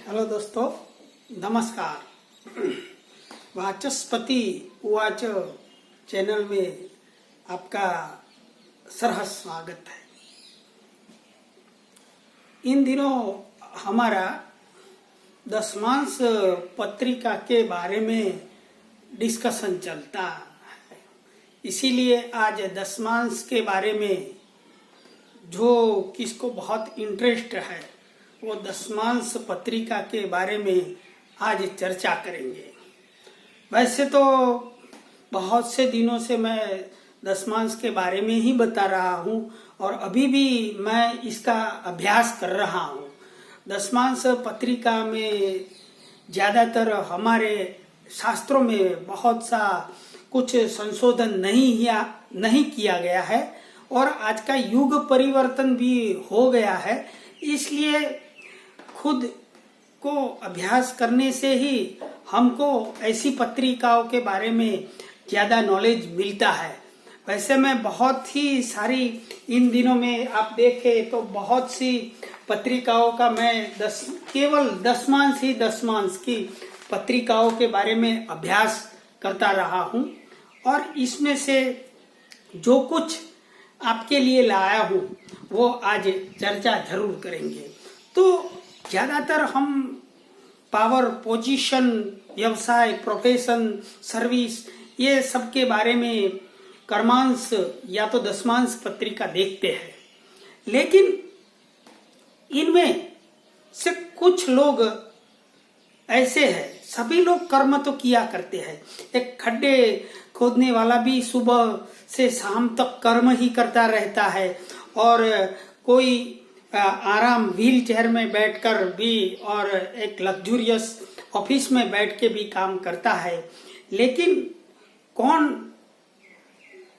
Hello दोस्तों, नमस्कार। वाचस्पति उवाच चैनल में आपका सहर्ष स्वागत है। इन दिनों हमारा दशमांश पत्रिका के बारे में डिस्कशन चलता है, इसीलिए आज दशमांश के बारे में जो किसको बहुत इंटरेस्ट है वो दशमांश पत्रिका के बारे में आज चर्चा करेंगे। वैसे तो बहुत से दिनों से मैं दशमांश के बारे में ही बता रहा हूँ और अभी भी मैं इसका अभ्यास कर रहा हूँ। दशमांश पत्रिका में ज़्यादातर हमारे शास्त्रों में बहुत सा कुछ संशोधन नहीं किया गया है और आज का युग परिवर्तन भी हो गया है, इसलिए खुद को अभ्यास करने से ही हमको ऐसी पत्रिकाओं के बारे में ज़्यादा नॉलेज मिलता है। वैसे मैं बहुत ही सारी इन दिनों में आप देखें तो बहुत सी पत्रिकाओं का मैं केवल दशमांश की पत्रिकाओं के बारे में अभ्यास करता रहा हूँ और इसमें से जो कुछ आपके लिए लाया हूँ वो आज चर्चा जरूर करेंगे। तो ज़्यादातर हम पावर, पोजीशन, व्यवसाय, प्रोफेशन, सर्विस ये सब के बारे में कर्मांश या तो दशमांश पत्रिका देखते हैं, लेकिन इनमें से कुछ लोग ऐसे हैं, सभी लोग कर्म तो किया करते हैं। एक खड्डे खोदने वाला भी सुबह से शाम तक कर्म ही करता रहता है और कोई आराम व्हील चेयर में बैठकर भी और एक लग्जूरियस ऑफिस में बैठ के भी काम करता है, लेकिन कौन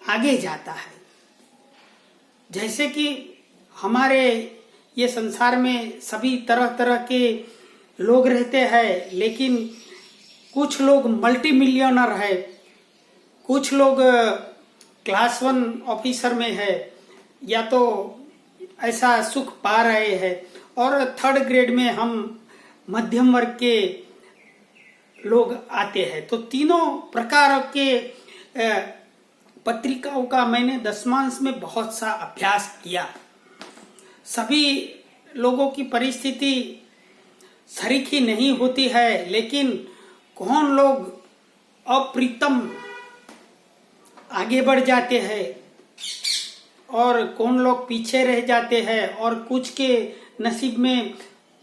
आगे जाता है? जैसे कि हमारे ये संसार में सभी तरह तरह के लोग रहते हैं, लेकिन कुछ लोग मल्टी मिलियनर है, कुछ लोग क्लास 1 ऑफिसर में है या तो ऐसा सुख पा रहे हैं और 3rd ग्रेड में हम मध्यम वर्ग के लोग आते हैं। तो तीनों प्रकार के पत्रिकाओं का मैंने दशमांश में बहुत सा अभ्यास किया। सभी लोगों की परिस्थिति सरीखी नहीं होती है, लेकिन कौन लोग अप्रीतम आगे बढ़ जाते हैं और कौन लोग पीछे रह जाते हैं और कुछ के नसीब में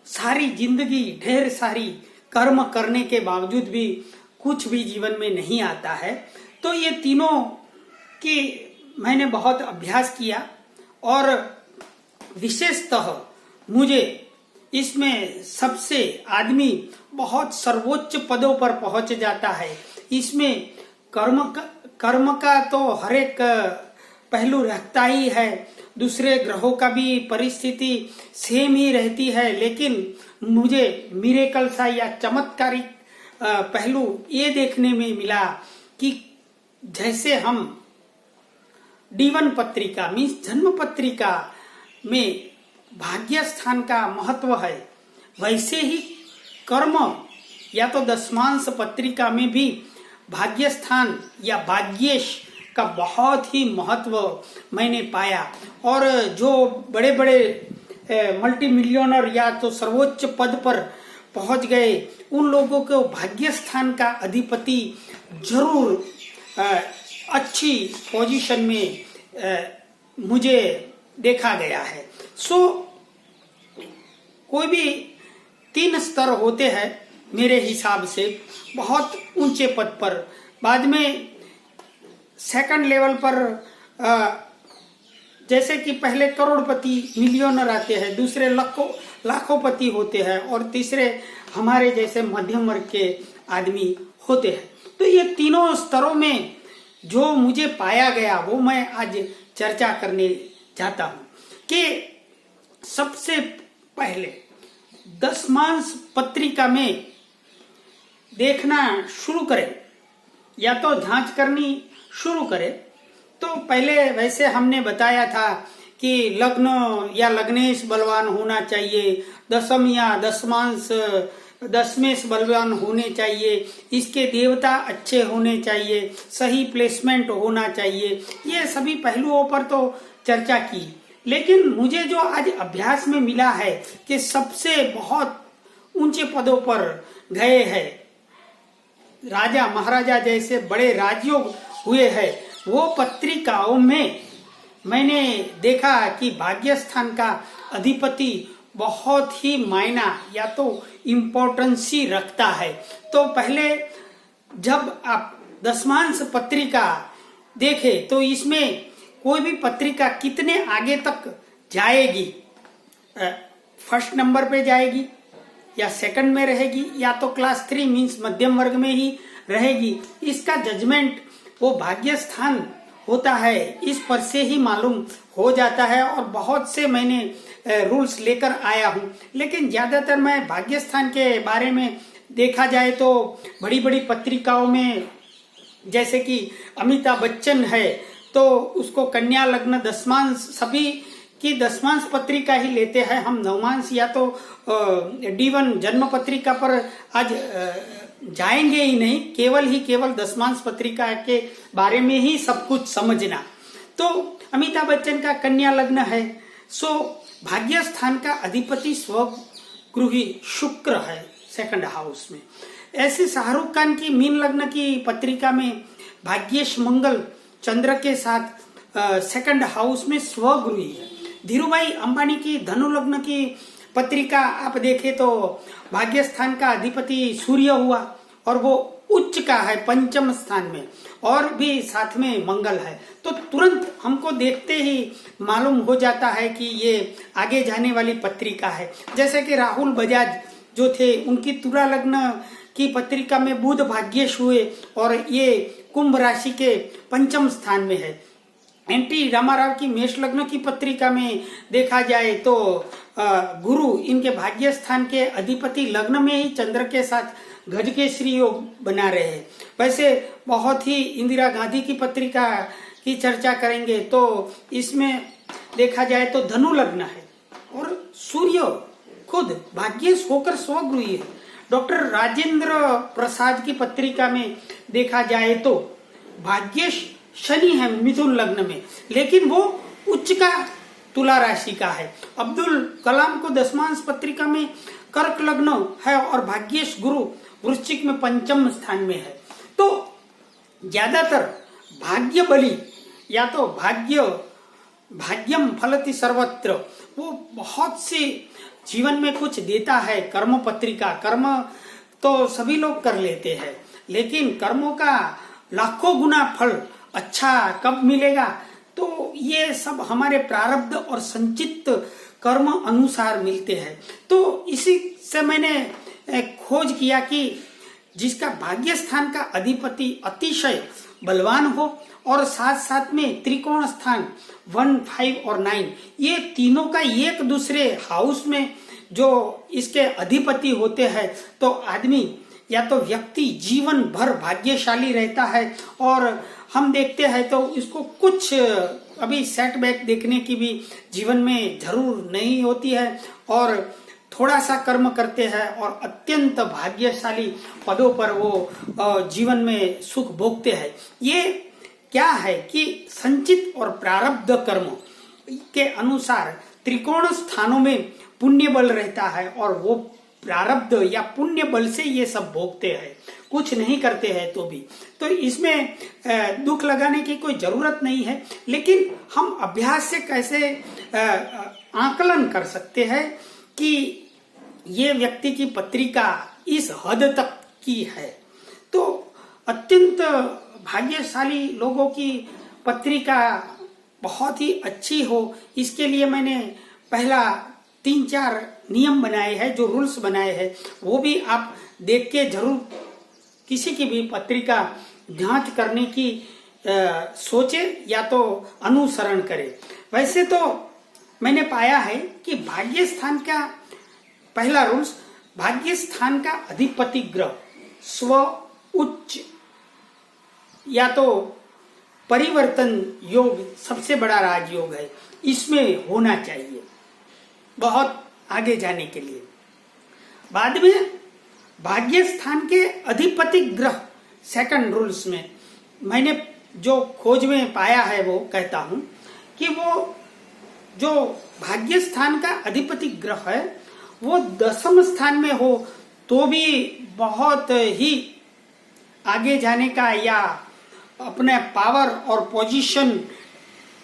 सारी जिंदगी ढेर सारी कर्म करने के बावजूद भी कुछ भी जीवन में नहीं आता है। तो ये तीनों की मैंने बहुत अभ्यास किया और विशेषतः मुझे इसमें सबसे आदमी बहुत सर्वोच्च पदों पर पहुंच जाता है। इसमें कर्म का तो हर एक पहलू रहता ही है, दूसरे ग्रहों का भी परिस्थिति सेम ही रहती है, लेकिन मुझे मिरेकल सा या चमत्कारिक पहलू ये देखने में मिला कि जैसे हम D1 पत्रिका मीन्स जन्म पत्रिका में भाग्य स्थान का महत्व है, वैसे ही कर्म या तो दशमांश पत्रिका में भी भाग्य स्थान या भाग्येश का बहुत ही महत्व मैंने पाया। और जो बड़े बड़े मल्टी मिलियनर या तो सर्वोच्च पद पर पहुंच गए, उन लोगों को भाग्य स्थान का अधिपति जरूर अच्छी पोजीशन में मुझे देखा गया है। कोई भी 3 स्तर होते हैं मेरे हिसाब से बहुत ऊंचे पद पर, बाद में 2nd लेवल पर जैसे कि पहले करोड़पति मिलियनर आते हैं, दूसरे लाखोंपति होते हैं और तीसरे हमारे जैसे मध्यम वर्ग के आदमी होते हैं। तो ये तीनों स्तरों में जो मुझे पाया गया वो मैं आज चर्चा करने जाता हूँ कि सबसे पहले दशमांश पत्रिका में देखना शुरू करें या तो जांच करनी शुरू करें तो पहले वैसे हमने बताया था कि लग्न या लग्नेश बलवान होना चाहिए, दशम या दशमांश दशमेश बलवान होने चाहिए, इसके देवता अच्छे होने चाहिए, सही प्लेसमेंट होना चाहिए, ये सभी पहलुओं पर तो चर्चा की। लेकिन मुझे जो आज अभ्यास में मिला है कि सबसे बहुत ऊंचे पदों पर गए हैं, राजा महाराजा जैसे बड़े राजयोग हुए हैं, वो पत्रिकाओं में मैंने देखा कि भाग्यस्थान का अधिपति बहुत ही मायना या तो इम्पोर्टेंस ही रखता है। तो पहले जब आप दशमांश पत्रिका देखे तो इसमें कोई भी पत्रिका कितने आगे तक जाएगी, फर्स्ट नंबर पे जाएगी या सेकंड में रहेगी या तो क्लास 3 मीन्स मध्यम वर्ग में ही रहेगी, इसका जजमेंट वो भाग्यस्थान होता है, इस पर से ही मालूम हो जाता है। और बहुत से मैंने रूल्स लेकर आया हूँ, लेकिन ज्यादातर मैं भाग्यस्थान के बारे में देखा जाए तो बड़ी बड़ी पत्रिकाओं में, जैसे कि अमिताभ बच्चन है तो उसको कन्या लग्न दशमांश, सभी की दशमांश पत्रिका ही लेते हैं हम, नवमांश या तो D1 जन्म पत्रिका पर आज जाएंगे ही नहीं, केवल दशमांश पत्रिका के बारे में ही सब कुछ समझना। तो अमिताभ बच्चन का कन्या लग्न है, सो भाग्य स्थान का अधिपति स्वगृही शुक्र है सेकंड हाउस में। ऐसे शाहरुख खान की मीन लग्न की पत्रिका में भाग्येश मंगल चंद्र के साथ सेकंड हाउस में स्वगृही है। धीरूभाई अंबानी की धनु लग्न की पत्रिका आप देखें तो भाग्य स्थान का अधिपति सूर्य हुआ और वो उच्च का है पंचम स्थान में, और भी साथ में मंगल है। तो तुरंत हमको देखते ही मालूम हो जाता है कि ये आगे जाने वाली पत्रिका है। जैसे कि राहुल बजाज जो थे, उनकी तुला लग्न की पत्रिका में बुध भाग्येश हुए और ये कुंभ राशि के पंचम स्थान में है। एनटी रामाराव की मेष लग्न की पत्रिका में देखा जाए तो गुरु इनके भाग्य स्थान के अधिपति लग्न में ही चंद्र के साथ गज के श्री योग बना रहे हैं। वैसे बहुत ही इंदिरा गांधी की पत्रिका की चर्चा करेंगे तो इसमें देखा जाए तो धनु लग्न है और सूर्य खुद भाग्येश होकर स्वगृही है। डॉक्टर राजेंद्र प्रसाद की पत्रिका में देखा जाए तो भाग्येश शनि है मिथुन लग्न में, लेकिन वो उच्च का तुला राशि का है। अब्दुल कलाम को दशमांश पत्रिका में कर्क लग्न है और भाग्येश गुरु वृश्चिक में पंचम स्थान में है। तो ज्यादातर भाग्य बली या तो भाग्यम फलति सर्वत्र, वो बहुत से जीवन में कुछ देता है। कर्म पत्रिका, कर्म तो सभी लोग कर लेते हैं, लेकिन कर्मों का लाखों गुना फल अच्छा कब मिलेगा, तो ये सब हमारे प्रारब्ध और संचित कर्म अनुसार मिलते हैं। तो इसी से मैंने खोज किया कि जिसका भाग्य स्थान का अधिपति अतिशय बलवान हो और साथ साथ में त्रिकोण स्थान 1, 5 और 9, ये तीनों का एक दूसरे हाउस में जो इसके अधिपति होते हैं, तो आदमी या तो व्यक्ति जीवन भर भाग्यशाली रहता है। और हम देखते हैं तो इसको कुछ अभी सेटबैक देखने की भी जीवन में जरूर नहीं होती है और थोड़ा सा कर्म करते हैं और अत्यंत भाग्यशाली पदों पर वो जीवन में सुख भोगते हैं। ये क्या है कि संचित और प्रारब्ध कर्म के अनुसार त्रिकोण स्थानों में पुण्य बल रहता है और वो प्रारब्ध या पुण्य बल से ये सब भोगते हैं, कुछ नहीं करते हैं तो भी। तो इसमें दुख लगाने की कोई जरूरत नहीं है, लेकिन हम अभ्यास से कैसे आकलन कर सकते हैं कि ये व्यक्ति की पत्रिका इस हद तक की है। तो अत्यंत भाग्यशाली लोगों की पत्रिका बहुत ही अच्छी हो, इसके लिए मैंने पहला 3-4 नियम बनाए हैं, जो रूल्स बनाए हैं, वो भी आप देख के जरूर किसी की भी पत्रिका जांच करने की सोचे या तो अनुसरण करें। वैसे तो मैंने पाया है कि भाग्य स्थान का पहला रूल्स, भाग्य स्थान का अधिपति ग्रह स्व उच्च या तो परिवर्तन योग सबसे बड़ा राजयोग है, इसमें होना चाहिए बहुत आगे जाने के लिए। बाद में भाग्य स्थान के अधिपति ग्रह सेकंड रूल्स में मैंने जो खोज में पाया है वो कहता हूं कि वो जो भाग्य स्थान का अधिपति ग्रह है वो 10वें स्थान में हो तो भी बहुत ही आगे जाने का या अपने पावर और पोजीशन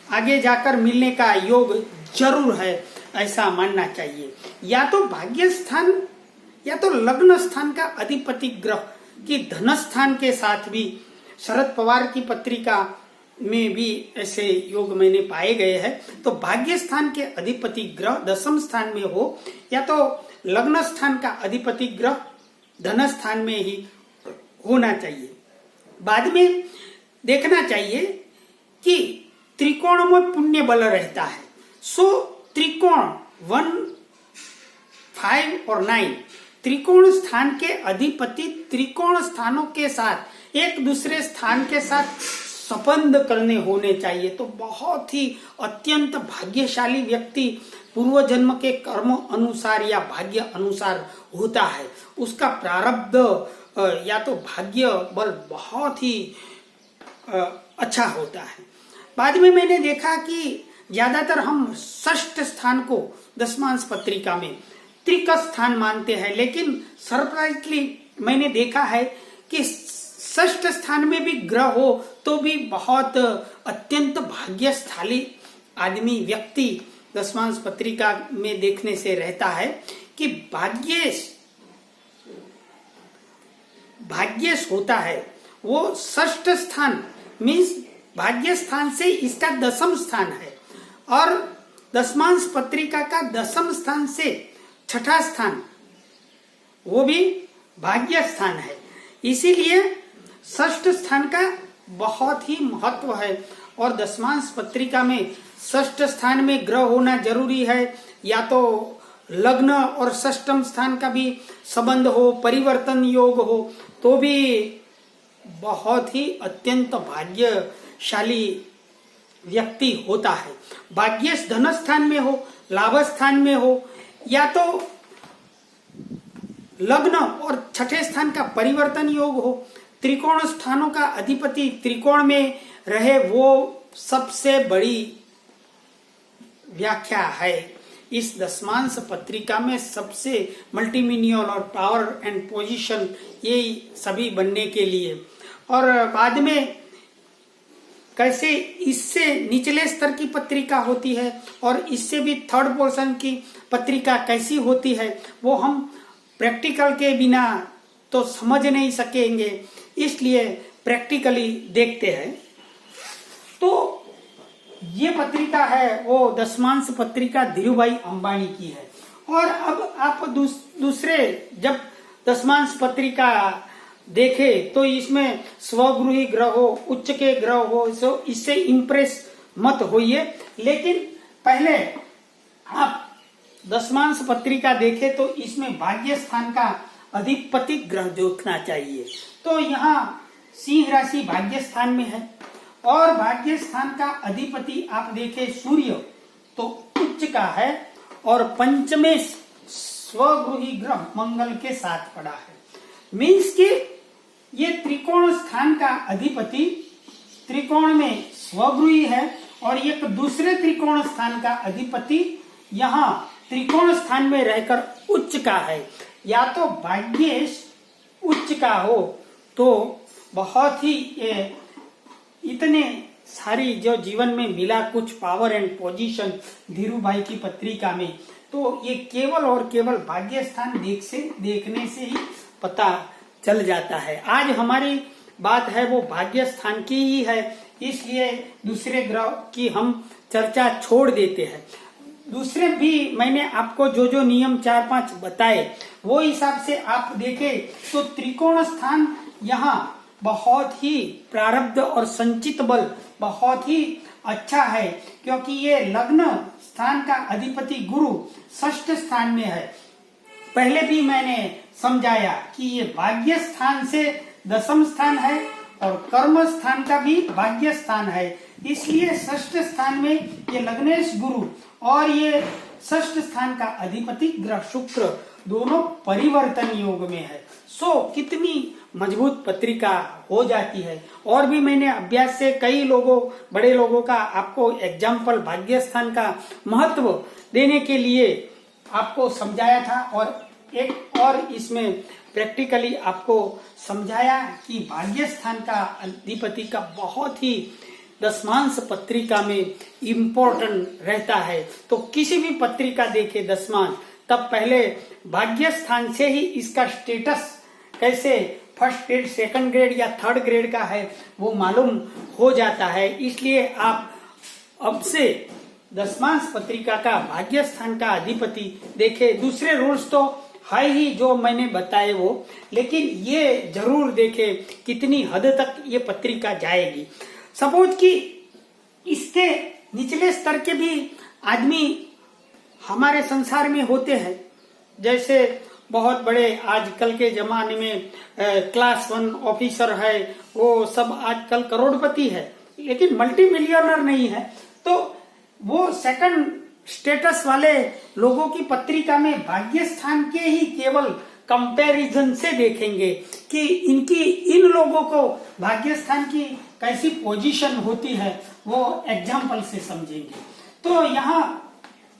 आगे जाकर मिलने का योग जरूर है, ऐसा मानना चाहिए। या तो भाग्य स्थान या तो लग्न स्थान का अधिपति ग्रह की धन स्थान के साथ भी शरद पवार की पत्रिका में भी ऐसे योग मैंने पाए गए हैं। तो भाग्य स्थान के अधिपति ग्रह 10वें स्थान में हो या तो लग्न स्थान का अधिपति ग्रह धन स्थान में ही होना चाहिए। बाद में देखना चाहिए कि त्रिकोण में पुण्य बल रहता है। सो त्रिकोण 1, 5 और 9 त्रिकोण स्थान के अधिपति त्रिकोण स्थानों के साथ एक दूसरे स्थान के साथ संबंध करने होने चाहिए। तो बहुत ही अत्यंत भाग्यशाली व्यक्ति पूर्व जन्म के कर्म अनुसार या भाग्य अनुसार होता है। उसका प्रारब्ध या तो भाग्य बल बहुत ही अच्छा होता है। बाद में मैंने देखा कि ज्यादातर हम षष्ठ स्थान को दशमांश पत्रिका में त्रिक स्थान मानते हैं, लेकिन सरप्राइजली मैंने देखा है कि षष्ठ स्थान में भी ग्रह हो तो भी बहुत अत्यंत भाग्यशाली आदमी व्यक्ति दशमांश पत्रिका में देखने से रहता है कि भाग्येश होता है। वो षष्ठ स्थान मीन्स भाग्य स्थान से इसका 10वां स्थान है और दशमांश पत्रिका का 10वां स्थान से 6ठा स्थान वो भी भाग्य स्थान है। इसीलिए षष्ठ स्थान का बहुत ही महत्व है और दशमांश पत्रिका में षष्ठ स्थान में ग्रह होना जरूरी है। या तो लग्न और षष्ठम स्थान का भी संबंध हो, परिवर्तन योग हो तो भी बहुत ही अत्यंत भाग्यशाली व्यक्ति होता है। भाग्येश धन स्थान में हो, लाभ स्थान में हो या तो लग्न और 6ठे स्थान का परिवर्तन योग हो, त्रिकोण स्थानों का अधिपति त्रिकोण में रहे, वो सबसे बड़ी व्याख्या है इस दशमांश पत्रिका में। सबसे मल्टीमिनियल और पावर एंड पोजीशन ये सभी बनने के लिए। और बाद में कैसे इससे निचले स्तर की पत्रिका होती है और इससे भी थर्ड पोर्शन की पत्रिका कैसी होती है वो हम प्रैक्टिकल के बिना तो समझ नहीं सकेंगे, इसलिए प्रैक्टिकली देखते हैं। तो ये पत्रिका है वो दशमांश पत्रिका धीरूभाई अंबानी की है। और अब आप दूसरे जब दशमांश पत्रिका देखे तो इसमें स्वगृही ग्रह हो, उच्च के ग्रह हो, सो इससे इम्प्रेस मत होइए। लेकिन पहले आप दशमांश पत्रिका देखे तो इसमें भाग्य स्थान का अधिपति ग्रह देखना चाहिए। तो यहाँ सिंह राशि भाग्य स्थान में है और भाग्य स्थान का अधिपति आप देखे सूर्य तो उच्च का है और पंचमे स्वगृही ग्रह मंगल के साथ पड़ा है। मीन्स के ये त्रिकोण स्थान का अधिपति त्रिकोण में स्वगृही है और एक दूसरे त्रिकोण स्थान का अधिपति यहाँ त्रिकोण स्थान में रहकर उच्च का है। या तो भाग्येश उच्च का हो तो बहुत ही इतने सारी जो जीवन में मिला कुछ पावर एंड पोजीशन धीरूभाई की पत्रिका में, तो ये केवल और केवल भाग्य स्थान देखने से ही पता चल जाता है। आज हमारी बात है वो भाग्य स्थान की ही है, इसलिए दूसरे ग्रह की हम चर्चा छोड़ देते हैं। दूसरे भी मैंने आपको जो जो नियम 4-5 बताए वो हिसाब से आप देखें तो त्रिकोण स्थान यहाँ बहुत ही प्रारब्ध और संचित बल बहुत ही अच्छा है, क्योंकि ये लग्न स्थान का अधिपति गुरु षष्ठ स्थान में है। पहले भी मैंने समझाया कि ये भाग्य स्थान से 10वां स्थान है और कर्म स्थान का भी भाग्य स्थान है, इसलिए षष्ठ स्थान में ये लग्नेश गुरु और ये षष्ठ स्थान का अधिपति ग्रह शुक्र दोनों परिवर्तन योग में है। सो कितनी मजबूत पत्रिका हो जाती है। और भी मैंने अभ्यास से कई लोगों, बड़े लोगों का आपको एग्जाम्पल भाग्य स्थान का महत्व देने के लिए आपको समझाया था, और एक और इसमें प्रैक्टिकली आपको समझाया कि भाग्य स्थान का अधिपति का बहुत ही दशमांश पत्रिका में इम्पोर्टेंट रहता है। तो किसी भी पत्रिका देखे दशमांश, तब पहले भाग्य स्थान से ही इसका स्टेटस कैसे फर्स्ट ग्रेड, सेकंड ग्रेड या थर्ड ग्रेड का है वो मालूम हो जाता है। इसलिए आप अब से दशमांश पत्रिका का भाग्य स्थान का अधिपति देखे। दूसरे रूल्स तो है ही जो मैंने बताए वो, लेकिन ये जरूर देखे कितनी हद तक ये पत्रिका जाएगी। सपोज कि इसके निचले स्तर के भी आदमी हमारे संसार में होते हैं, जैसे बहुत बड़े आजकल के जमाने में क्लास 1 ऑफिसर है, वो सब आजकल करोड़पति है, लेकिन मल्टी मिलियनर नहीं है। तो वो सेकंड स्टेटस वाले लोगों की पत्रिका में भाग्य स्थान के ही केवल कंपैरिजन से देखेंगे कि इनकी इन लोगों को भाग्य स्थान की कैसी पोजीशन होती है, वो एग्जाम्पल से समझेंगे। तो यहाँ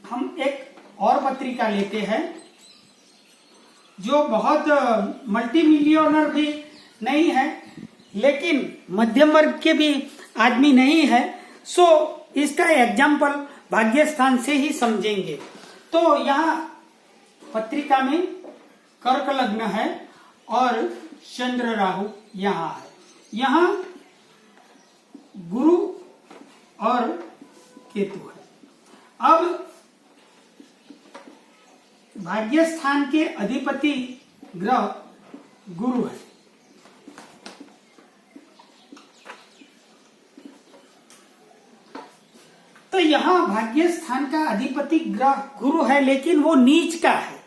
हम एक और पत्रिका लेते हैं जो बहुत मल्टी मिलियनर भी नहीं है, लेकिन मध्यम वर्ग के भी आदमी नहीं है। सो इसका एग्जाम्पल भाग्य स्थान से ही समझेंगे। तो यहाँ पत्रिका में कर्क लग्न है और चंद्र राहु यहाँ है, यहाँ गुरु और केतु है। अब भाग्य स्थान के अधिपति ग्रह गुरु है। तो यहाँ भाग्य स्थान का अधिपति ग्रह गुरु है, लेकिन वो नीच का है।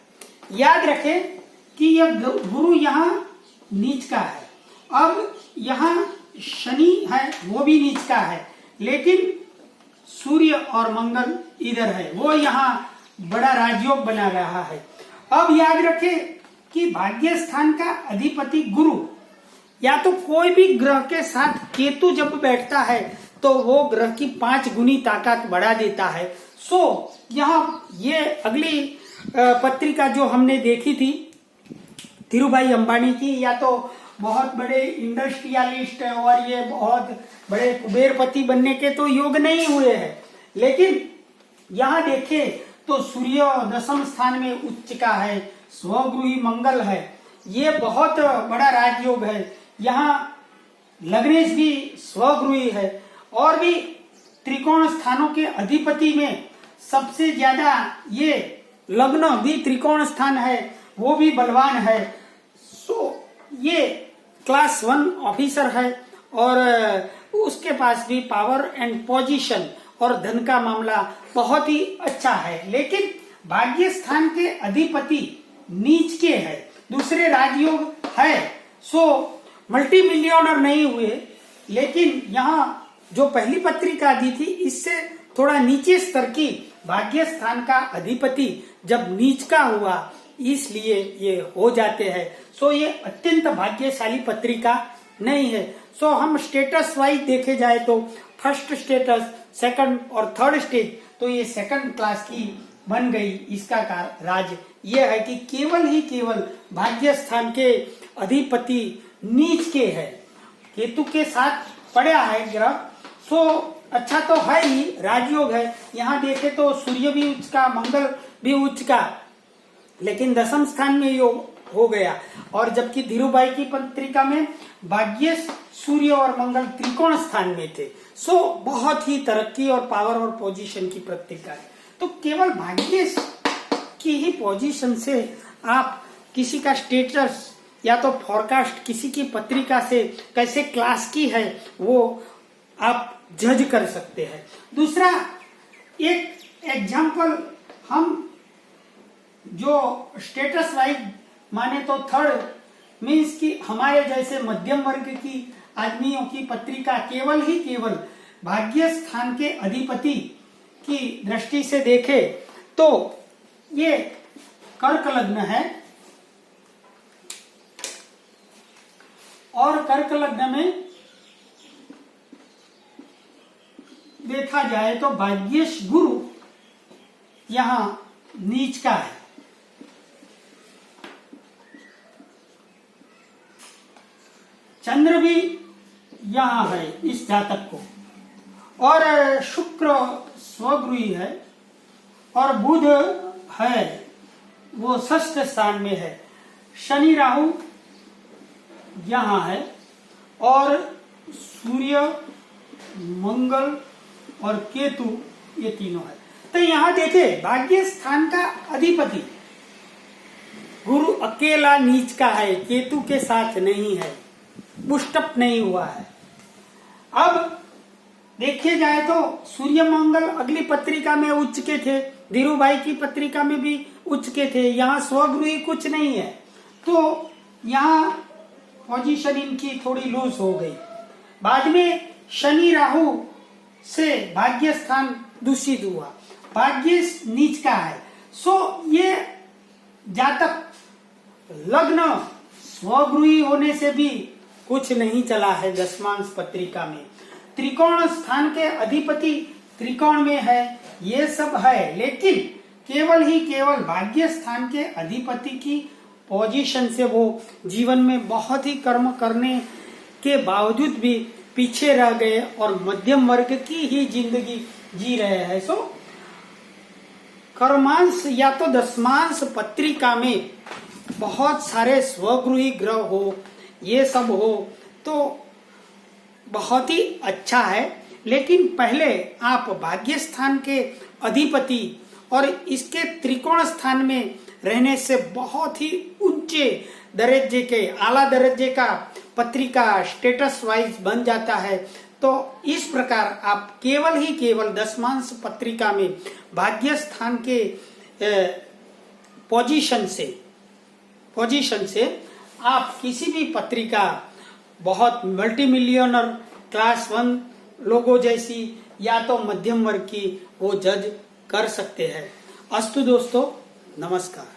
याद रखें कि यह गुरु यहाँ नीच का है। अब यहाँ शनि है, वो भी नीच का है, लेकिन सूर्य और मंगल इधर है, वो यहाँ बड़ा राजयोग बना रहा है। अब याद रखें कि भाग्य स्थान का अधिपति गुरु या तो कोई भी ग्रह के साथ केतु जब बैठता है तो वो ग्रह की 5 गुनी ताकत बढ़ा देता है। सो यहाँ ये अगली पत्रिका जो हमने देखी थी धीरूभाई अंबानी की, या तो बहुत बड़े इंडस्ट्रियलिस्ट और ये बहुत बड़े कुबेरपति बनने के तो योग नहीं हुए हैं, लेकिन यहाँ देखें तो सूर्य दशम स्थान में उच्च का है, स्वगृही मंगल है, ये बहुत बड़ा राजयोग है। यहाँ लग्नेश भी स्वगृही है, और भी त्रिकोण स्थानों के अधिपति में सबसे ज्यादा ये लग्न भी त्रिकोण स्थान है, वो भी बलवान है। सो ये क्लास 1 ऑफिसर है और उसके पास भी पावर एंड पोजीशन और धन का मामला बहुत ही अच्छा है, लेकिन भाग्य स्थान के अधिपति नीच के है, दूसरे राजयोग है। सो मल्टी मिलियनर नहीं हुए, लेकिन यहाँ जो पहली पत्रिका दी थी इससे थोड़ा नीचे स्तर की भाग्य स्थान का अधिपति जब नीच का हुआ, इसलिए ये हो जाते हैं। सो ये अत्यंत भाग्यशाली पत्रिका नहीं है। सो हम स्टेटस वाइज देखे जाए तो फर्स्ट स्टेटस, सेकंड और थर्ड स्टेज, तो ये सेकंड क्लास की बन गई। इसका राज ये है कि केवल ही केवल भाग्य स्थान के अधिपति नीच के है, केतु के साथ पड़ा है ग्रह। सो अच्छा तो है ही, राजयोग है। यहाँ देखे तो सूर्य भी उच्च का, मंगल भी उच्च का, लेकिन दशम स्थान में योग हो गया। और जबकि धीरूभाई की पत्रिका में भाग्य सूर्य और मंगल त्रिकोण स्थान में थे। सो बहुत ही तरक्की और पावर और पोजीशन की पत्रिका है। तो केवल भाग्य की ही पोजीशन से आप किसी का स्टेटस या तो फॉरकास्ट किसी की पत्रिका से कैसे क्लास की है वो आप जज कर सकते हैं। दूसरा एक एग्जाम्पल हम जो स्टेटस वाइज माने तो थर्ड मीन्स कि हमारे जैसे मध्यम वर्ग की आदमियों की पत्रिका केवल ही केवल भाग्य स्थान के अधिपति की दृष्टि से देखे तो ये कर्क लग्न है, और कर्क लग्न में देखा जाए तो भाग्येश गुरु यहां नीच का है। चंद्र भी यहां है इस जातक को, और शुक्र स्वगृही है, और बुध है वो षष्ठ स्थान में है। शनि राहु यहां है, और सूर्य मंगल और केतु ये तीनों है। तो यहां देखे भाग्य स्थान का अधिपति गुरु अकेला नीच का है, केतु के साथ नहीं है, पुष्टप नहीं हुआ है। अब देखे जाए तो सूर्य मंगल अगली पत्रिका में उच्च के थे, धीरू भाई की पत्रिका में भी उच्च के थे, यहाँ स्वगृही कुछ नहीं है, तो यहाँ पोजीशन इनकी थोड़ी लूज हो गई। बाद में शनि राहु से भाग्य स्थान दूषित हुआ, भाग्य नीच का है। सो ये जातक लग्न स्वगृही होने से भी कुछ नहीं चला है। दशमांश पत्रिका में त्रिकोण स्थान के अधिपति त्रिकोण में है, ये सब है, लेकिन केवल ही केवल भाग्य स्थान के अधिपति की पोजीशन से वो जीवन में बहुत ही कर्म करने के बावजूद भी पीछे रह गए और मध्यम वर्ग की ही जिंदगी जी रहे हैं। सो कर्मांश या तो दशमांश पत्रिका में बहुत सारे स्वगृही ग्रह हो, ये सब हो तो बहुत ही अच्छा है, लेकिन पहले आप भाग्य स्थान के अधिपति और इसके त्रिकोण स्थान में रहने से बहुत ही ऊंचे दर्जे के, आला दर्जे का पत्रिका स्टेटस वाइज बन जाता है। तो इस प्रकार आप केवल ही केवल दशमांश पत्रिका में भाग्य स्थान के पोजीशन से आप किसी भी पत्रिका बहुत मल्टी मिलियनर क्लास 1 लोगों जैसी या तो मध्यम वर्ग की वो जज कर सकते हैं। अस्तु दोस्तों, नमस्कार।